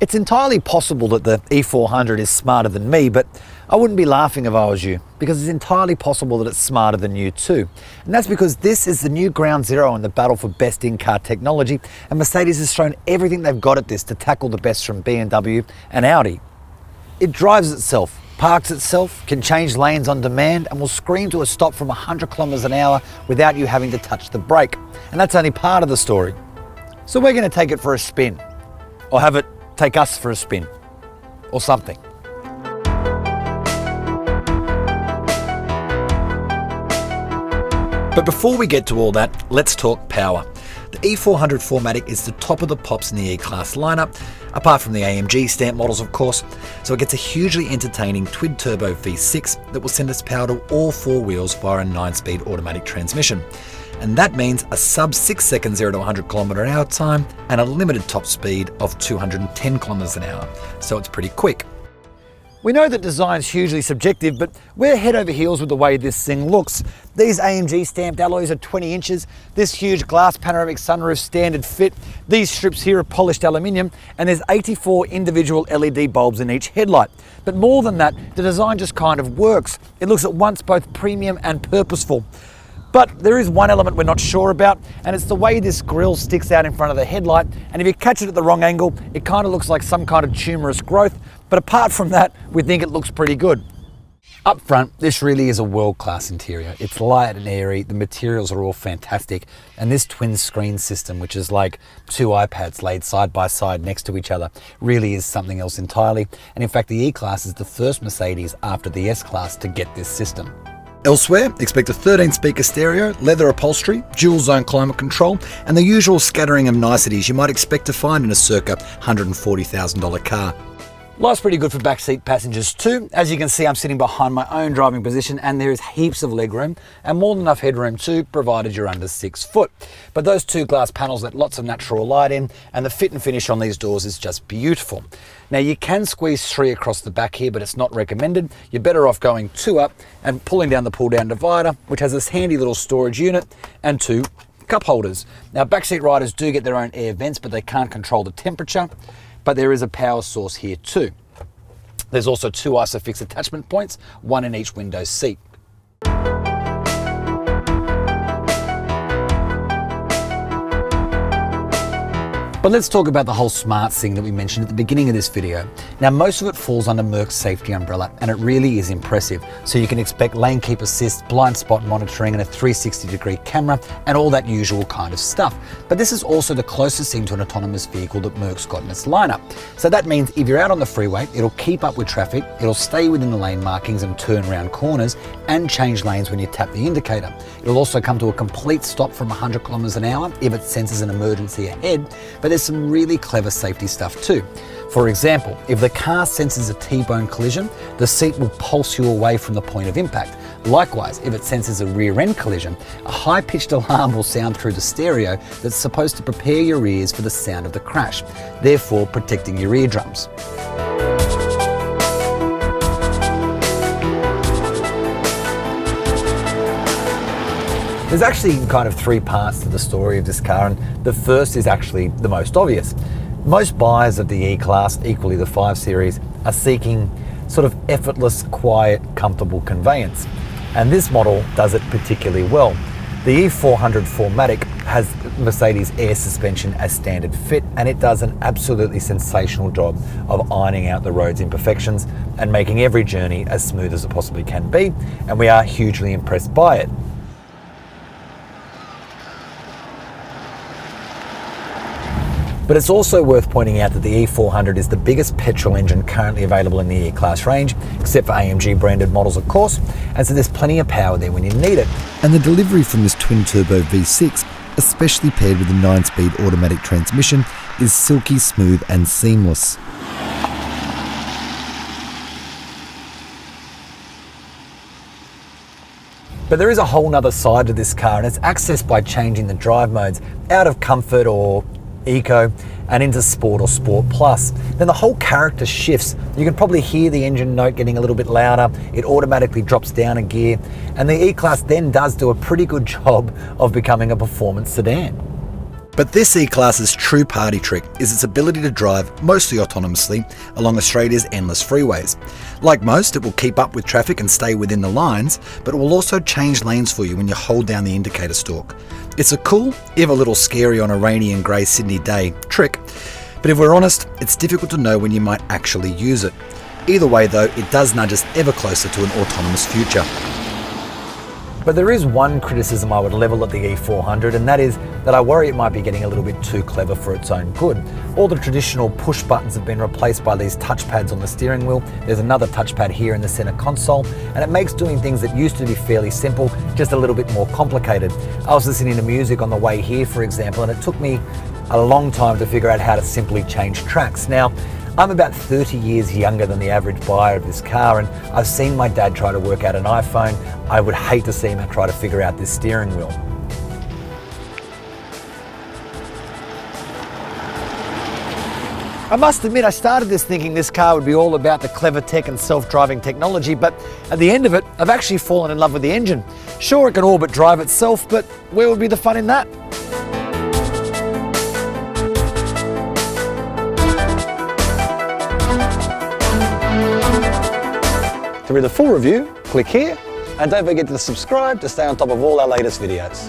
It's entirely possible that the E400 is smarter than me, but I wouldn't be laughing if I was you, because it's entirely possible that it's smarter than you too. And that's because this is the new ground zero in the battle for best in-car technology, and Mercedes has thrown everything they've got at this to tackle the best from BMW and Audi. It drives itself, parks itself, can change lanes on demand, and will scream to a stop from 100 kilometers an hour without you having to touch the brake. And that's only part of the story. So we're going to take it for a spin, or have it take us for a spin, or something. But before we get to all that, let's talk power. The E400 4MATIC is the top of the pops in the E-Class lineup, apart from the AMG-stamped models of course, so it gets a hugely entertaining twin-turbo V6 that will send its power to all four wheels via a 9-speed automatic transmission. And that means a sub 6 second 0 to 100 km/h time and a limited top speed of 210 km/h, so it's pretty quick. We know that design's hugely subjective, but we're head over heels with the way this thing looks. These AMG stamped alloys are 20 inches, this huge glass panoramic sunroof standard fit, these strips here are polished aluminium, and there's 84 individual LED bulbs in each headlight. But more than that, the design just kind of works. It looks at once both premium and purposeful. But there is one element we're not sure about, and it's the way this grille sticks out in front of the headlight, and if you catch it at the wrong angle, it kind of looks like some kind of tumorous growth, but apart from that, we think it looks pretty good. Up front, this really is a world-class interior. It's light and airy, the materials are all fantastic, and this twin screen system, which is like two iPads laid side by side next to each other, really is something else entirely, and in fact the E-Class is the first Mercedes after the S-Class to get this system. Elsewhere, expect a 13-speaker stereo, leather upholstery, dual-zone climate control, and the usual scattering of niceties you might expect to find in a circa $140,000 car. Life's pretty good for backseat passengers too. As you can see, I'm sitting behind my own driving position and there is heaps of legroom and more than enough headroom too, provided you're under 6 foot. But those two glass panels let lots of natural light in, and the fit and finish on these doors is just beautiful. Now you can squeeze 3 across the back here, but it's not recommended. You're better off going 2 up and pulling down the pull-down divider, which has this handy little storage unit and 2 cup holders. Now backseat riders do get their own air vents, but they can't control the temperature. But there is a power source here too. There's also 2 ISOFIX attachment points, 1 in each window seat. But let's talk about the whole smart thing that we mentioned at the beginning of this video. Now most of it falls under Merc's safety umbrella, and it really is impressive. So you can expect lane keep assist, blind spot monitoring, and a 360-degree camera, and all that usual kind of stuff. But this is also the closest thing to an autonomous vehicle that Merc's got in its lineup. So that means if you're out on the freeway, it'll keep up with traffic, it'll stay within the lane markings and turn around corners, and change lanes when you tap the indicator. It'll also come to a complete stop from 100 km/h if it senses an emergency ahead, but there's some really clever safety stuff too. For example, if the car senses a T-bone collision, the seat will pulse you away from the point of impact. Likewise, if it senses a rear-end collision, a high-pitched alarm will sound through the stereo that's supposed to prepare your ears for the sound of the crash, therefore protecting your eardrums. There's actually kind of 3 parts to the story of this car, and the first is actually the most obvious. Most buyers of the E-Class, equally the 5 Series, are seeking sort of effortless, quiet, comfortable conveyance. And this model does it particularly well. The E400 4MATIC has Mercedes air suspension as standard fit, and it does an absolutely sensational job of ironing out the road's imperfections and making every journey as smooth as it possibly can be, and we are hugely impressed by it. But it's also worth pointing out that the E400 is the biggest petrol engine currently available in the E-Class range, except for AMG branded models of course, and so there's plenty of power there when you need it. And the delivery from this twin-turbo V6, especially paired with a 9-speed automatic transmission, is silky smooth and seamless. But there is a whole nother side to this car, and it's accessed by changing the drive modes out of comfort or Eco and into Sport or Sport Plus. Then the whole character shifts. You can probably hear the engine note getting a little bit louder. It automatically drops down a gear, and the E-Class then does do a pretty good job of becoming a performance sedan. But this E-Class's true party trick is its ability to drive mostly autonomously along Australia's endless freeways. Like most, it will keep up with traffic and stay within the lines, but it will also change lanes for you when you hold down the indicator stalk. It's a cool, if a little scary on a rainy and grey Sydney day, trick, but if we're honest, it's difficult to know when you might actually use it. Either way though, it does nudge us ever closer to an autonomous future. But there is one criticism I would level at the E400, and that is that I worry it might be getting a little bit too clever for its own good. All the traditional push buttons have been replaced by these touchpads on the steering wheel. There's another touchpad here in the center console, and it makes doing things that used to be fairly simple just a little bit more complicated. I was listening to music on the way here, for example, and it took me a long time to figure out how to simply change tracks. Now, I'm about 30 years younger than the average buyer of this car, and I've seen my dad try to work out an iPhone. I would hate to see him try to figure out this steering wheel. I must admit, I started this thinking this car would be all about the clever tech and self-driving technology, but at the end of it, I've actually fallen in love with the engine. Sure, it can all but drive itself, but where would be the fun in that? To read the full review, click here, and don't forget to subscribe to stay on top of all our latest videos.